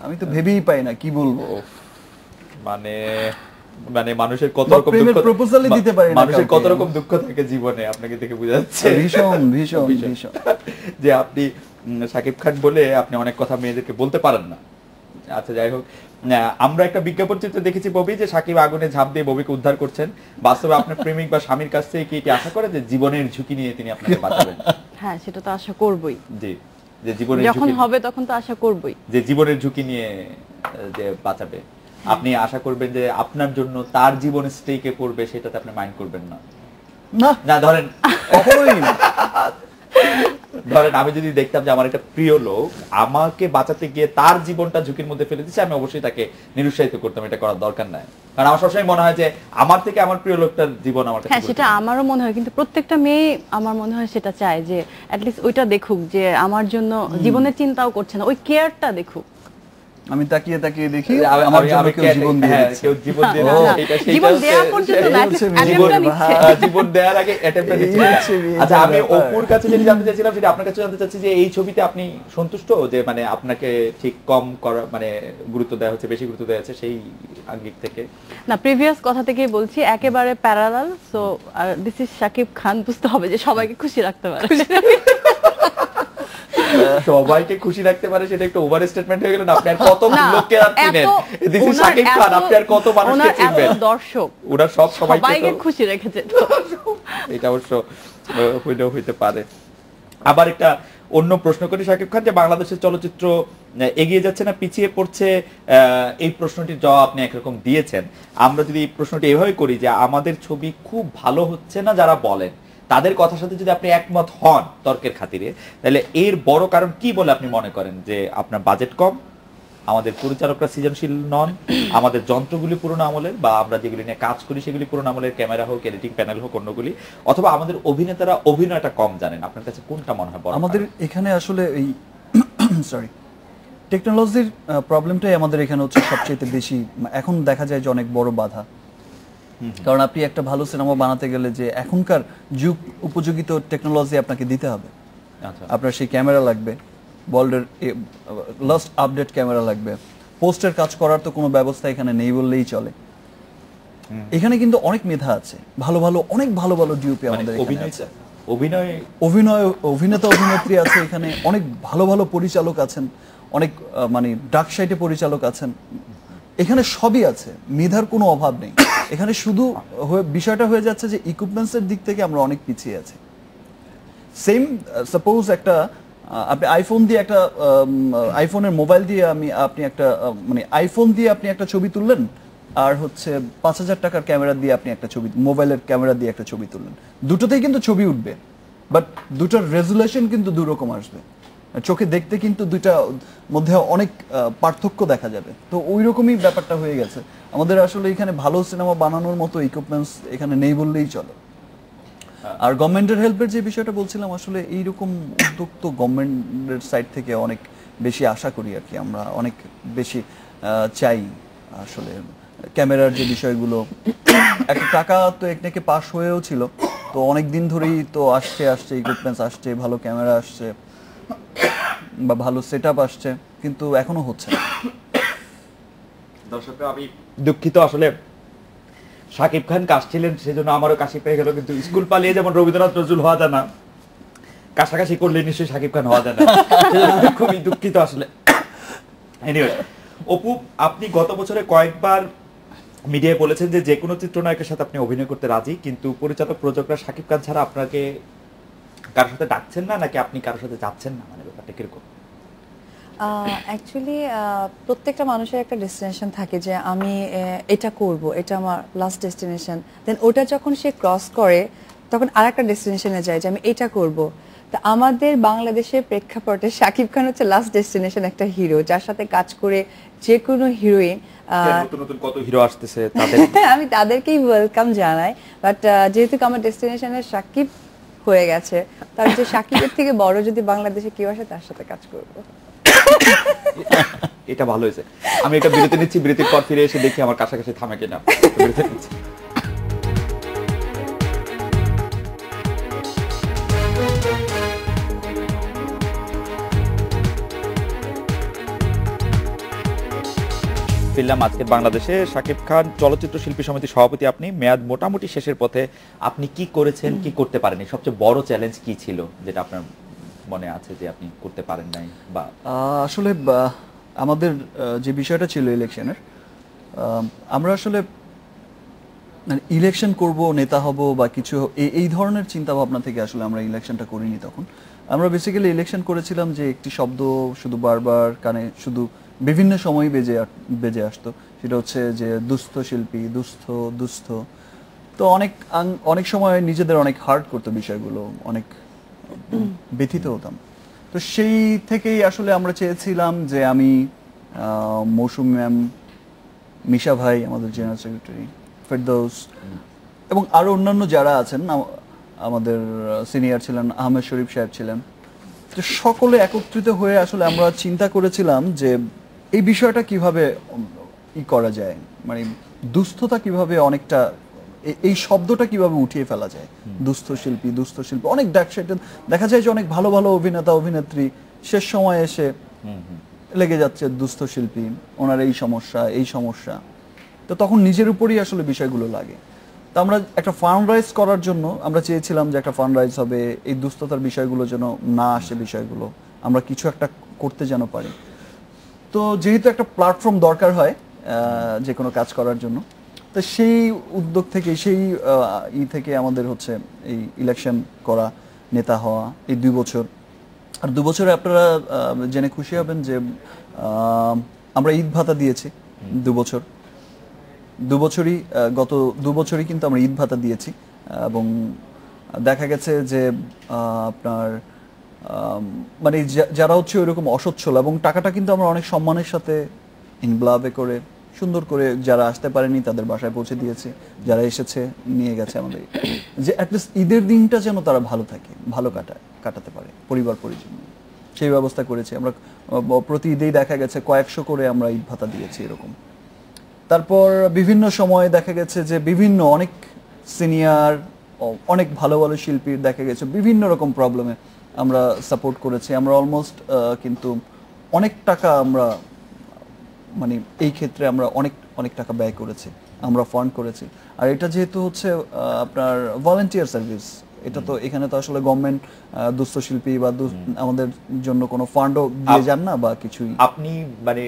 আমি তো ভেবেই পাই না কি বলবো। মানে মানে মানুষের কত রকম দুঃখ, প্রপোজালই দিতে পারে না, মানুষের কত রকম দুঃখ থাকে জীবনে, আপনাকে দেখে বোঝা যাচ্ছে ভীষণ ভীষণ ভীষণ যে আপনি শাকিব খান বলে আপনি অনেক কথা মেয়েদেরকে বলতে পারেন না। আচ্ছা, যাই হোক, আমরা একটা বিজ্ঞাপন চিত্র দেখেছি ববি, যে শাকিব আগুনে ঝাঁপ দিয়ে ববিকে উদ্ধার করছেন। বাস্তবে আপনার প্রেমিক বা স্বামীর কাছ থেকে কি এটি আশা করে যে জীবনের ঝুঁকি নিয়ে তিনি আপনাকে বাঁচাবেন? হ্যাঁ, সেটা তো আশা করবই। জি, যে জীবনের যখন হবে তখন তো আশা করবই যে জীবনের ঝুঁকি নিয়ে যে বাঁচাবে। আপনি আশা করবেন যে আপনার জন্য তার জীবন স্টেকে পড়বে, সেটাতে আপনি মাইন্ড করবেন না? না, ধরেন কখনোই না। ধরেন আমি যদি দেখতাম যে আমার একটা প্রিয় লোক আমাকে বাঁচাতে গিয়ে তার জীবনটা ঝুঁকির মধ্যে ফেলে দিচ্ছে, আমি অবশ্যই তাকে নিরুৎসাহিত করতাম, এটা করার দরকার নাই। কারণ আমার সবসময় মনে হয় যে আমার থেকে আমার প্রিয় লোকটার জীবন আমার কাছে। হ্যাঁ, সেটা আমারও মনে হয়, কিন্তু প্রত্যেকটা মেয়ে আমার মনে হয় সেটা চায় যে অ্যাটলিস্ট ওইটা দেখুক যে আমার জন্য জীবনের চিন্তাও করছে না, ওই কেয়ারটা দেখুক। আমি তাকিয়ে তাকিয়ে দেখি আমার জন্য কেউ জীবন দিয়ে দিচ্ছে, কেউ জীবন দিয়ে দিচ্ছে, এটা সেটা জীবন দেয়া পর্যন্ত না, অ্যাটেম্পটটা নিচ্ছে, জীবন দেওয়ার আগে অ্যাটেম্পটটা দিচ্ছে। আচ্ছা, আমি অপুর কাছে যেটা জানতে চাইছিলাম সেটা আপনার কাছে জানতে চাচ্ছি যে এই ছবিতে আপনি সন্তুষ্ট যে মানে আপনাকে ঠিক কম করা মানে গুরুত্ব দেওয়া হচ্ছে, বেশি গুরুত্ব দেওয়া হচ্ছে সেই আঙ্গিক থেকে? না, প্রিভিয়াস কথা থেকেই বলছি, একেবারে parallel. So this is Shakib Khan, বুঝতে হবে যে সবাইকে খুশি রাখতে পারে। সবাইকে খুশি রাখতে পারে, সেটা একটু ওভার স্টেটমেন্ট হয়ে গেল না? আপনি আর কত লোককে চিনেন? দিস ইজ শাকিব খান, আপনি আর কত মানুষকে চিনবেন? দর্শক ওরা সবাইকে খুশি রেখেছে, এটা অবশ্য হইতে পারে। আবার একটা অন্য প্রশ্ন করি শাকিব খান, যে বাংলাদেশের চলচ্চিত্র এগিয়ে যাচ্ছে না পিছিয়ে পড়ছে, এই প্রশ্নটির জবাব আপনি একরকম দিয়েছেন। আমরা যদি এই প্রশ্নটি এভাবে করি যে আমাদের ছবি খুব ভালো হচ্ছে না যারা বলেন, তাদের কথার সাথে যদি আপনি একমত হন তর্কের খাতিরে, তাহলে এর বড় কারণ কি বলে আপনি মনে করেন? যে আপনার বাজেট কম, আমাদের পরিচালকরা সৃজনশীল নন, আমাদের যন্ত্রগুলি পুরোনো আমলের, বা আমরা যেগুলি নিয়ে কাজ করি সেগুলি পুরোনো আমলের, ক্যামেরা হোক, এডিটিং প্যানেল হোক, অন্যগুলি, অথবা আমাদের অভিনেতারা অভিনয়টা কম জানেন? আপনার কাছে কোনটা মনে হয়? আমাদের এখানে আসলে এই সরি টেকনোলজির প্রবলেমটাই আমাদের এখানে হচ্ছে সবচেয়ে বেশি, এখন দেখা যায় যে অনেক বড় বাধা। কারণ আপনি একটা ভালো সিনেমা বানাতে গেলে যে এখনকার যুগ উপযোগী তো টেকনোলজি আপনাকে দিতে হবে। আপনার সেই ক্যামেরা লাগবে, ওয়ার্ল্ডের লাস্ট আপডেট ক্যামেরা লাগবে, পোস্টের কাজ করার তো কোনো ব্যবস্থা এখানে নেই বললেই চলে। এখানে কিন্তু অনেক মেধা আছে, অনেক ভালো ভালো ডিওপি আমাদের এখানে আছে, অভিনেতা অভিনেত্রী আছে এখানে, অনেক ভালো ভালো পরিচালক আছেন, অনেক মানে ডার্ক সাইডে পরিচালক আছেন, এখানে সবই আছে, মেধার কোনো অভাব নেই। এখানে শুধু বিষয়টা হয়ে যাচ্ছে যে ইকুইপমেন্টসের দিক থেকে আমরা অনেক পিছিয়ে আছি। সেম সাপোজ একটা আপনি আইফোন দিয়ে একটা আইফোনের মোবাইল দিয়ে আপনি একটা মানে আইফোন দিয়ে আপনি একটা ছবি তুললেন, আর হচ্ছে 5,000 টাকার ক্যামেরা দিয়ে আপনি একটা ছবি, মোবাইলের ক্যামেরা দিয়ে একটা ছবি তুললেন, দুটোতেই কিন্তু ছবি উঠবে, বাট দুটোর রেজুলেশন কিন্তু দুরকম আসবে, চোখে দেখতে কিন্তু দুইটার মধ্যে অনেক পার্থক্য দেখা যাবে। তো ওই রকমই ব্যাপারটা হয়ে গেছে আমাদের। আসলে এখানে ভালো সিনেমা বানানোর মতো ইকুইপমেন্টস এখানে নেই বললেই চলে। আর গভর্নমেন্টের হেল্পের যে বিষয়টা বলছিলাম, আসলে এইরকম উদ্যোগ তো গভর্নমেন্টের সাইড থেকে অনেক বেশি আশা করি আর কি, আমরা অনেক বেশি চাই। আসলে ক্যামেরার যে বিষয়গুলো, একটা টাকা তো একনাকে পাস হয়েও ছিল, তো অনেক দিন ধরেই তো আসছে ইকুইপমেন্টস আসছে, ভালো ক্যামেরা আসছে বা ভালো সেটআপ আসছে, কিন্তু এখনো হচ্ছে না। দর্শকরা আমি দুঃখিত, আসলে শাকিব খান কাশছিলেন সেজন্য আমারও কাশি পেয়ে গেল, কিন্তু স্কুল পালিয়ে যেমন রবীন্দ্রনাথ নজরুল হওয়া যায় না, কাছাকাছি করলে নিশ্চয়ই শাকিব খান হওয়া যায় না। খুবই দুঃখিত আসলে। এনিওয়ে অপু, আপনি গত বছরে কয়েকবার মিডিয়ায় বলেছেন যে কোনো চিত্রনায়কের সাথে আপনি অভিনয় করতে রাজি, কিন্তু পরিচালক প্রযোজকরা শাকিব খান ছাড়া আপনাকে কারোর সাথে ডাকছেন না, নাকি আপনি কারোর সাথে যাচ্ছেন না, মানে ব্যাপারটা কিরকম? অ্যাকচুয়ালি প্রত্যেকটা মানুষের একটা ডেস্টিনেশন থাকে যে আমি এটা করব, এটা আমার লাস্ট ডেস্টিনেশন। দেন ওটা যখন সে ক্রস করে তখন আর একটা ডেস্টিনেশনে যায় যে আমি এটা করব। তা আমাদের বাংলাদেশের প্রেক্ষাপটে শাকিব খান হচ্ছে লাস্ট ডেস্টিনেশন, একটা হিরো যার সাথে কাজ করে যে কোনো হিরোইন, নতুন নতুন কত হিরো আসতেছে তাদের আমি তাদেরকেই ওয়েলকাম জানাই। বাট যেহেতু আমার ডেস্টিনেশনের শাকিব হয়ে গেছে, তার যে শাকিবের থেকে বড় যদি বাংলাদেশে কেউ আসে তার সাথে কাজ করব। এটা ভালো হয়েছে। আমি এটা বিরতি নিচ্ছি, বিরতির পর ফিরে এসে দেখি আমার কাছাকাছি থামে কিনা। বিরতি নিচ্ছি। ফিরলাম আজকের বাংলাদেশে। শাকিব খান চলচ্চিত্র শিল্পী সমিতির সভাপতি আপনি, মেয়াদ মোটামুটি শেষের পথে, আপনি কি করেছেন, কি করতে পারেননি, সবচেয়ে বড় চ্যালেঞ্জ কি ছিল যেটা আপনার মনে আছে যে আপনি করতে পারেন নাই? বা আসলে আমাদের যে বিষয়টা ছিল ইলেকশনের, আমরা আসলে ইলেকশন করব, নেতা হব বা কিছু এই ধরনের চিন্তা ভাবনা থেকে আসলে আমরা ইলেকশনটা করিনি। তখন আমরা বেসিক্যালি ইলেকশন করেছিলাম যে একটি শব্দ শুধু বারবার কানে শুধু বিভিন্ন সময় বেজে আসতো, সেটা হচ্ছে যে দুস্থ শিল্পী, দুস্থ। তো অনেক সময় নিজেদের অনেক হার্ট করতো বিষয়গুলো, অনেক ব্যথিত হতাম। তো সেই থেকেই আসলে আমরা চেয়েছিলাম যে আমি, মৌসুমী ম্যাম, মিশা ভাই আমাদের জেনারেল সেক্রেটারি, ফেরদৌস এবং আরো অন্যান্য যারা আছেন, আমাদের সিনিয়র ছিলেন আহমেদ শরীফ সাহেব ছিলেন, তো সকলে একত্রিত হয়ে আসলে আমরা চিন্তা করেছিলাম যে এই বিষয়টা কিভাবে করা যায়, মানে দুস্থতা কিভাবে অনেকটা, এই শব্দটা কিভাবে উঠিয়ে ফেলা যায়। দুস্থ শিল্পী অনেক দেখা যায় যে অনেক ভালো ভালো অভিনেতা অভিনেত্রী শেষ সময় এসে লেগে যাচ্ছে দুস্থ শিল্পী, ওনার এই সমস্যা, তো তখন নিজের উপরই আসলে বিষয়গুলো লাগে। তো আমরা একটা ফান্ড রাইজ করার জন্য আমরা চেয়েছিলাম যে একটা ফান্ড রাইজ হবে, এই দুস্থতার বিষয়গুলো যেন না আসে, বিষয়গুলো আমরা কিছু একটা করতে যেন পারি। তো যেহেতু একটা প্ল্যাটফর্ম দরকার হয় যে কোনো কাজ করার জন্য, তো সেই উদ্যোগ থেকে থেকে আমাদের হচ্ছে এই ইলেকশন করা, নেতা হওয়া, এই 2 বছর। আর 2 বছরে আপনারা জেনে খুশি হবেন যে আমরা ঈদ ভাতা দিয়েছি 2 বছর। 2 বছরই গত 2 বছরই কিন্তু আমরা ঈদ ভাতা দিয়েছি, এবং দেখা গেছে যে আপনার মানে যারা হচ্ছে ওইরকম অসচ্ছল, এবং টাকাটা কিন্তু আমরা অনেক সম্মানের সাথে ইনভলভে করে সুন্দর করে যারা আসতে পারেনি তাদের বাসায় পৌঁছে দিয়েছি, যারা এসেছে নিয়ে গেছে আমাদের, যে অ্যাটলিস্ট ঈদের দিনটা যেন তারা ভালো থাকে, ভালো কাটাতে পারে পরিবার পরিজন, সেই ব্যবস্থা করেছি আমরা। প্রতি ঈদেই দেখা গেছে কয়েকশো করে আমরা ঈদ ভাতা দিয়েছি এরকম। তারপর বিভিন্ন সময়ে দেখা গেছে যে বিভিন্ন অনেক সিনিয়র অনেক ভালো ভালো শিল্পীর দেখা গেছে বিভিন্ন রকম প্রবলেমে আমরা সাপোর্ট করেছি। আমরা অলমোস্ট কিন্তু অনেক টাকা আমরা মানে এই ক্ষেত্রে আমরা অনেক অনেক টাকা ব্যয় করেছি, আমরা ফান্ড করেছি। আর এটা যেহেতু হচ্ছে আপনার ভলান্টিয়ার সার্ভিস, এটা তো এখানে তো আসলে গভর্নমেন্ট দুস্থ শিল্পী বা আমাদের জন্য কোনো ফান্ডও দিয়ে যান না বা কিছুই। আপনি মানে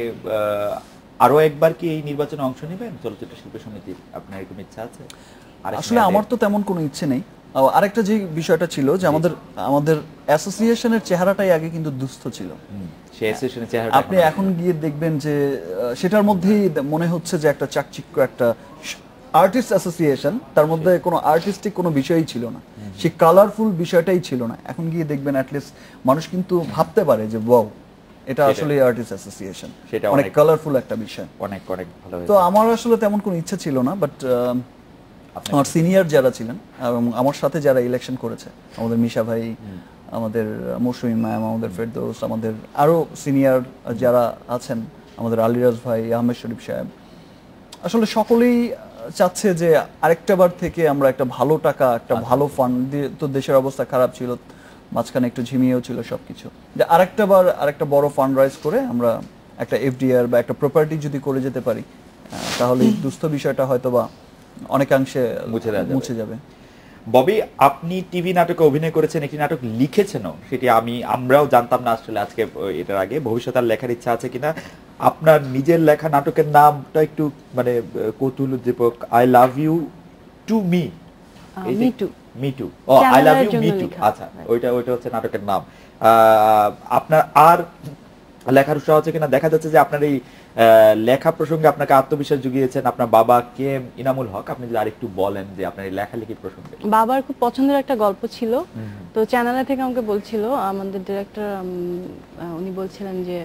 আরো একবার কি এই নির্বাচনে অংশ নেবেন চলচ্চিত্র শিল্পী সমিতির? আপনার এরকম ইচ্ছা আছে? আসলে আমার তো তেমন কোনো ইচ্ছে নেই। আরেকটা যে বিষয়টা ছিল যে আমাদের অ্যাসোসিয়েশনের চেহারাটাই আগে কিন্তু দুস্থ ছিল। আপনি এখন গিয়ে দেখবেন যে সেটার মধ্যেই মনে হচ্ছে যে একটা চাকচিক্য একটা আর্টিস্ট অ্যাসোসিয়েশন, তার মধ্যে কোনো আর্টিস্টিক কোনো বিষয়ই ছিল না, সেই কালারফুল বিষয়টাই ছিল না। এখন গিয়ে দেখবেন অ্যাটলিস্ট মানুষ কিন্তু ভাবতে পারে যে ওয়াও, এটা আসলে আর্টিস্ট অ্যাসোসিয়েশন, অনেক কালারফুল একটা বিষয়, অনেক অনেক ভালো। তো আমার আসলে তেমন কোনো ইচ্ছা ছিল না, বাট আমার সিনিয়র যারা ছিলেন এবং আমার সাথে যারা ইলেকশন করেছে, আমাদের মিশা ভাই, আমাদের মৌসুমী ম্যাম, আমাদের ফেরদৌস, আমাদের আরো সিনিয়র যারা আছেন, আমাদের আলিরাজ ভাই, আহমেদ শরীফ সাহেব, আসলে সকলেই চাচ্ছে যে আরেকটা বার থেকে আমরা একটা ভালো টাকা, একটা ভালো ফান্ড দিয়ে, তো দেশের অবস্থা খারাপ ছিল, মাঝখানে একটু ঝিমিয়েও ছিল সবকিছু, যে আরেকটা বার আরেকটা বড় ফান্ড রাইজ করে আমরা একটা এফডিআর বা একটা প্রপার্টি যদি করে যেতে পারি, তাহলে দুস্থ বিষয়টা হয়তো বা অনেকাংশে মুছে যাবে। ববি, আপনি টিভি নাটকে অভিনয় করেছেন, একটি নাটক লিখেছেনও, সেটি আমরাও জানতাম না আসলে আজকে এটার আগে। ভবিষ্যতে লেখার ইচ্ছা আছে কিনা? আপনার নিজের লেখা নাটকের নামটা একটু মানে কৌতূহলোদ্দীপক, I love you to me, me too, ও I love you me too, আচ্ছা ওইটা হচ্ছে নাটকের নাম। আপনার আর লেখার উৎসাহ আছে কিনা? দেখা যাচ্ছে যে আপনার এই লেখা প্রসঙ্গে আপনাকে আত্মবিশ্বাস জুগিয়েছেন আপনার বাবা কে ইনামুল হক। আপনি যদি আরেকটু বলেন যে আপনার এই লেখালেখির প্রসঙ্গে। বাবার খুব পছন্দের একটা গল্প ছিল, তো চ্যানেলে থেকে আমাকে বলছিল, আমাদের ডিরেক্টর উনি বলছিলেন যে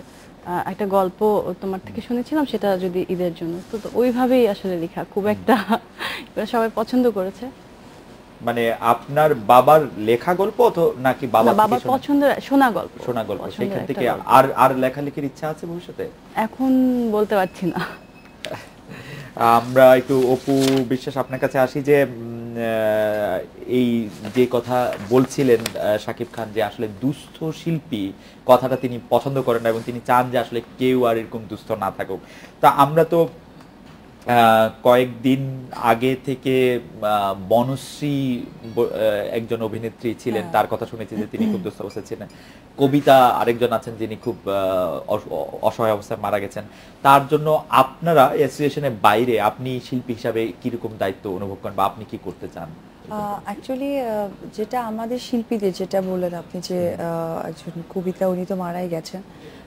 একটা গল্প তোমার থেকে শুনেছিলাম, সেটা যদি ঈদের জন্য, তো ওইভাবেই আসলে লেখা, খুব একটা সবাই পছন্দ করেছে। মানে আপনার বাবার লেখা গল্প তো নাকি বাবার পছন্দের শোনা গল্প? শোনা গল্প। সেখান থেকে আর লেখালেখির ইচ্ছা আছে ভবিষ্যতে? এখন বলতে পারছি না। আমরা একটু অপু বিশ্বাস আপনার কাছে আসি, যে এই যে কথা বলছিলেন শাকিব খান, যে আসলে দুস্থ শিল্পী কথাটা তিনি পছন্দ করেন না এবং তিনি চান যে আসলে কেউ আর এরকম দুস্থ না থাকুক। তা আমরা তো কয়েকদিন আগে থেকে বনশ্রী একজন অভিনেত্রী ছিলেন, তার কথা শুনেছি যে তিনি খুব দুস্থ অবস্থায় ছিলেন। কবিতা আরেকজন আছেন যিনি খুব অসহায় অবস্থায় মারা গেছেন। তার জন্য আপনারা অ্যাসোসিয়েশনের বাইরে আপনি শিল্পী হিসাবে কিরকম দায়িত্ব অনুভব করেন বা আপনি কি করতে চান? অ্যাকচুয়ালি যেটা আমাদের শিল্পীদের, যেটা বললেন আপনি যে একজন কবিতা, উনি তো মারাই গেছেন,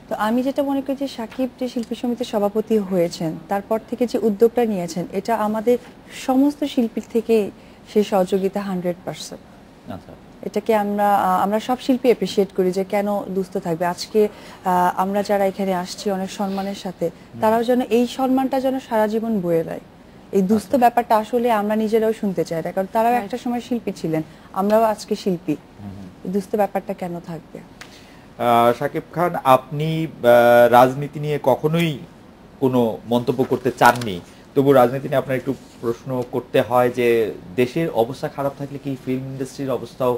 তো আমি যেটা মনে করি যে সাকিব যে শিল্পী সমিতির সভাপতি হয়েছেন, তারপর থেকে যে উদ্যোগটা নিয়েছেন, এটা আমাদের সমস্ত শিল্পীর থেকে সেই সহযোগিতা 100%। এটাকে আমরা সব শিল্পী অ্যাপ্রিসিয়েট করি, যে কেন দুস্থ থাকবে। আজকে আমরা যারা এখানে আসছি অনেক সম্মানের সাথে, তারাও যেন এই সম্মানটা যেন সারা জীবন বয়ে নেয়। এই দুস্থ ব্যাপারটা আসলে আমরা নিজেরাও শুনতে চাই না, কারণ তারাও একটা সময় শিল্পী ছিলেন, আমরাও আজকে শিল্পী। দুস্থ ব্যাপারটা কেন থাকবে? শাকিব খান, আপনি রাজনীতি নিয়ে কখনোই কোনো মন্তব্য করতে চাননি, তবু রাজনীতি নিয়ে আপনার একটু প্রশ্ন করতে হয় যে দেশের অবস্থা খারাপ থাকলে কি ফিল্ম ইন্ডাস্ট্রির অবস্থাও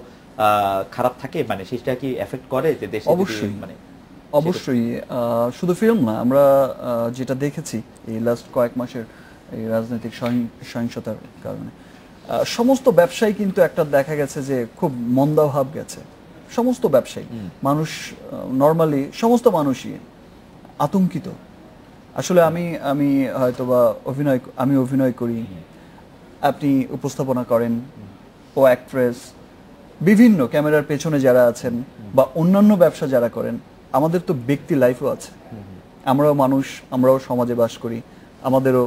খারাপ থাকে? মানে সেটা কি এফেক্ট করে যে দেশে? অবশ্যই, মানে অবশ্যই, শুধু ফিল্ম না, আমরা যেটা দেখেছি এই লাস্ট কয়েক মাসের এই রাজনৈতিক সহিংসতার কারণে সমস্ত ব্যবসায়ী কিন্তু একটা দেখা গেছে যে খুব মন্দাভাব গেছে। সমস্ত ব্যবসায়ী, মানুষ নরমালি সমস্ত মানুষই আতঙ্কিত। আসলে আমি হয়তোবা অভিনয় করি, আপনি উপস্থাপনা করেন, ও অ্যাক্ট্রেস, বিভিন্ন ক্যামেরার পেছনে যারা আছেন বা অন্যান্য ব্যবসা যারা করেন, আমাদের তো ব্যক্তি লাইফও আছে, আমরাও মানুষ, আমরাও সমাজে বাস করি, আমাদেরও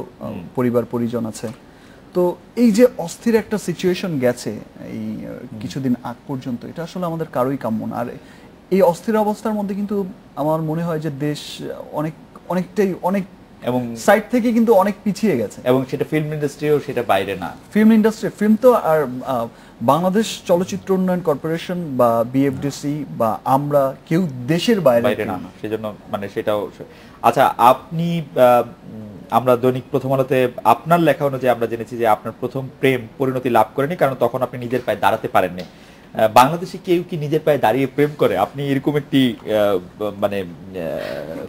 পরিবার পরিজন আছে। তো এই যে অস্থির একটা সিচুয়েশন গেছে এই কিছুদিন আগ পর্যন্ত, এটা আসলে আমাদের কারোই কাম্য না। আর এই অস্থির অবস্থার মধ্যে কিন্তু আমার মনে হয় যে দেশ অনেকটাই এবং সাইড থেকে কিন্তু অনেক পিছিয়ে গেছে, এবং সেটা ফিল্ম ইন্ডাস্ট্রিও সেটা বাইরে না। ফিল্ম তো আর বাংলাদেশ চলচ্চিত্র উন্নয়ন কর্পোরেশন বা বিএফডিসি বা আমরা কেউ দেশের বাইরে না, সেজন্য মানে সেটাও। আচ্ছা, আমরা দৈনিক প্রথম আলোতে আপনার লেখা অনুযায়ী আমরা জেনেছি যে আপনার প্রথম প্রেম পরিণতি লাভ করেনি, কারণ তখন আপনি নিজের পায়ে দাঁড়াতে পারেননি। বাংলাদেশে কেউ কি নিজের পায়ে দাঁড়িয়ে প্রেম করে? আপনি এরকম একটি মানে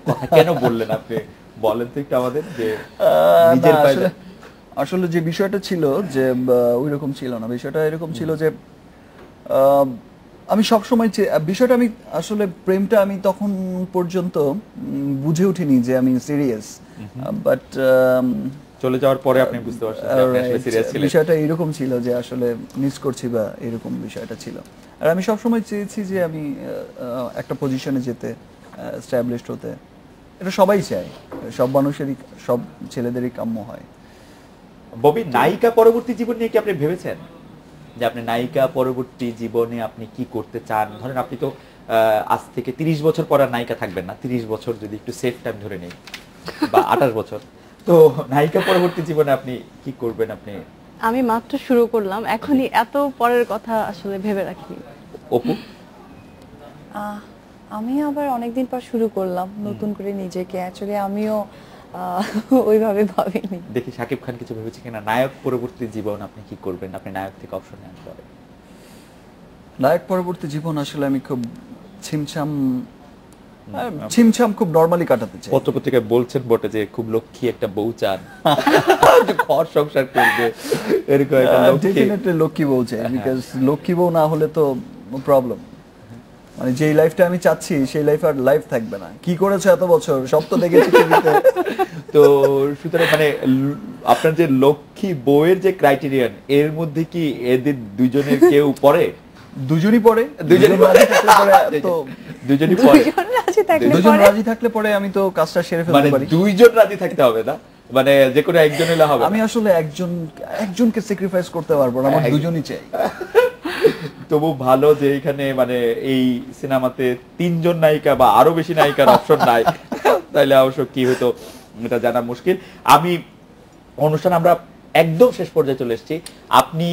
কথা কেন বললেন? আপনি বলেন তো একটু আমাদের যে নিজের পায়ে। আসলে যে বিষয়টা ছিল যে ওইরকম ছিল না, বিষয়টা এরকম ছিল যে আমি সবসময় বিষয়টা আমি আসলে প্রেমটা আমি তখন পর্যন্ত বুঝে উঠিনি যে আমি সিরিয়াস, বাট চলে যাওয়ার পরে আপনি বুঝতে পারছেন যে আপনি আসলে সিরিয়াস ছিলেন। বিষয়টা এরকম ছিল যে আসলে মিস করছি বা এরকম বিষয়টা ছিল। আর আমি সবসময় চেয়েছি যে আমি একটা পজিশনে যেতে, এস্টাবলিশড হতে। এটা সবাই চায়, সব মানুষেরই, সব ছেলেদেরই কাম্য হয়। ববি, নায়িকা পরবর্তী জীবন নিয়ে কি আপনি ভেবেছেন যে আপনি নায়িকা পরবর্তী জীবনে আপনি কি করতে চান? ধরেন আপনি তো আজ থেকে 30 বছর পর আর নায়িকা থাকবেন না, 30 বছর যদি একটু সেফ টাইম ধরে নেই বা 28 বছর, তো নায়িকা পরবর্তী জীবনে আপনি কি করবেন? আপনি আমি মাত্র শুরু করলাম, এখনই এত পরের কথা আসলে ভেবে রাখিনি। অপু? আমি আবার অনেকদিন পর শুরু করলাম নতুন করে নিজেকে, অ্যাকচুয়ালি আমিও ওইভাবে ভাবিনি। দেখি শাকিব খান কিছু ভেবেছে কিনা নায়ক পরবর্তী জীবন আপনি কি করবেন? আপনি নায়ক থেকে অপশন নেন পরে। নায়ক পরবর্তী জীবন আসলে আমি খুব ছিমছাম খুব নরমালি কাটাতে চাই। পত্রপত্রিকায় বলছেন বটে যে খুব লক্ষ্মী একটা বউ চান, ঘর সংসার করবে, এরকম একটা ডেফিনেটলি লক্ষ্মী বউ চাই, বিকজ লক্ষ্মী বউ না হলে তো প্রবলেম। মানে যেই লাইফটা আমি চাচ্ছি সেই লাইফ আর লাইফ থাকবে না। কি করেছো এত বছর, সব তো দেখেছি টিভিতে। তো সুতরাং মানে আপনার যে লক্ষ্মী বউয়ের যে ক্রাইটেরিয়ান, এর মধ্যে কি এদের দুজনের কেউ পড়ে? দুজনই পড়ে, দুজনই রাজি থাকলে পরে তো দুজনই পড়ে। দুজন রাজি থাকলে পরে আমি তো কাজটা সেরে ফেলতে পারি। দুইজন রাজি থাকতে হবে না, মানে যে কোনো একজন হলে হবে? আমি আসলে একজনকে স্যাক্রিফাইস করতে পারবো না, আমার দুজনই চাই। তবু ভালো যে এখানে মানে এই সিনেমাতে 3 জন নায়িকা বা আরো বেশি নায়িকার অপশন নাই, তাইলে অবশ্য কি হতো এটা জানা মুশকিল। আমি অনুষ্ঠান আমরা একদম শেষ পর্যায়ে চলে এসেছি। আপনি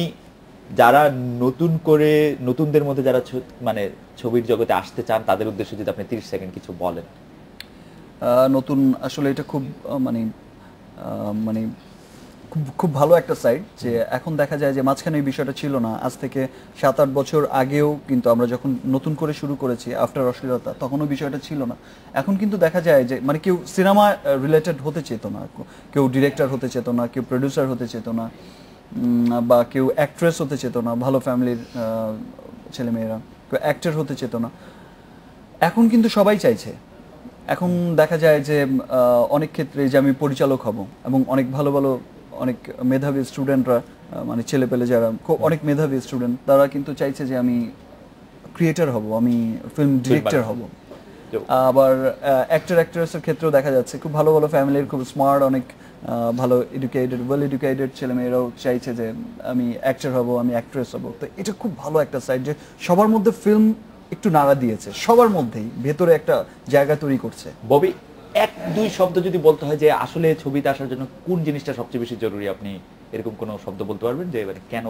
যারা নতুন করে নতুনদের মধ্যে যারা মানে ছবির জগতে আসতে চান তাদের উদ্দেশ্যে যদি আপনি 30 সেকেন্ড কিছু বলেন। নতুন আসলে এটা খুব মানে খুব ভালো একটা সাইড, যে এখন দেখা যায় যে মাঝখানে এই বিষয়টা ছিল না। আজ থেকে 7-8 বছর আগেও কিন্তু আমরা যখন নতুন করে শুরু করেছি আফটার অশ্লীলতা, তখনও বিষয়টা ছিল না। এখন কিন্তু দেখা যায় যে মানে কেউ সিনেমা রিলেটেড হতে চেত না, কেউ ডিরেক্টর হতে চেত না, কেউ প্রডিউসার হতে চেত না, বা কেউ অ্যাক্ট্রেস হতে চেত না, ভালো ফ্যামিলির ছেলেমেয়েরা কেউ অ্যাক্টর হতে চেত না। এখন কিন্তু সবাই চাইছে। এখন দেখা যায় যে অনেক ক্ষেত্রে যে আমি পরিচালক হব, এবং অনেক ভালো ভালো অনেক মেধাবী স্টুডেন্টরা, মানে ছেলেপেলে যারা অনেক মেধাবী স্টুডেন্ট, তারা কিন্তু চাইছে যে আমি ক্রিয়েটর হব, আমি ফিল্ম ডিরেক্টর হব। আবার অ্যাক্টর অ্যাক্ট্রেসের ক্ষেত্রেও দেখা যাচ্ছে খুব ভালো ভালো ফ্যামিলির, খুব স্মার্ট, অনেক ভালো এডুকেটেড, ওয়েল এডুকেটেড ছেলেমেয়েরাও চাইছে যে আমি অ্যাক্টর হব, আমি অ্যাক্ট্রেস হব। তো এটা খুব ভালো একটা সাইড যে সবার মধ্যে ফিল্ম একটু নাড়া দিয়েছে, সবার মধ্যেই ভেতরে একটা জায়গা তৈরি করছে। ববি, 1-2 শব্দ যদি বলতে হয় যে আসলে ছবিতে আসার জন্য কোন জিনিসটা সবচেয়ে বেশি জরুরি, আপনি এরকম কোনো শব্দ বলতে পারবেন যে এবারে কেন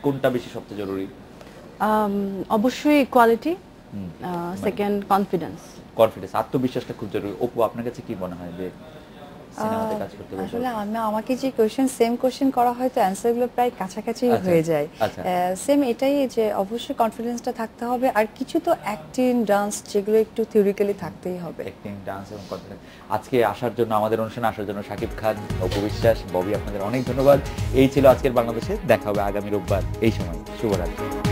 কোনটা বেশি সবচেয়ে জরুরি? অবশ্যই কোয়ালিটি, সেকেন্ড কনফিডেন্স। আত্মবিশ্বাসটা খুব জরুরি। অপু, আপনার কাছে কি মনে হয় যে সিনেমাতে কাজ করতে গেলে? আসলে আমাকে যে সেম কোশ্চেন করা হয়, তো অ্যানসারগুলো প্রায় কাছাকাছি হয়ে যায়। সেম এটাই যে অবশ্যই কনফিডেন্সটা থাকতে হবে, আর কিছু তো অ্যাক্টিং, ডান্স, যেগুলো একটু থিওরিক্যালি থাকতেই হবে। অ্যাক্টিং, ডান্স এবং কনফিডেন্স। আজকে আসার জন্য, আমাদের অনুষ্ঠানে আসার জন্য শাকিব খান, অপু বিশ্বাস, ববি, আপনাদের অনেক ধন্যবাদ। এই ছিল আজকের বাংলাদেশে। দেখা হবে আগামী রোববার এই সময়। শুভরাত্রি।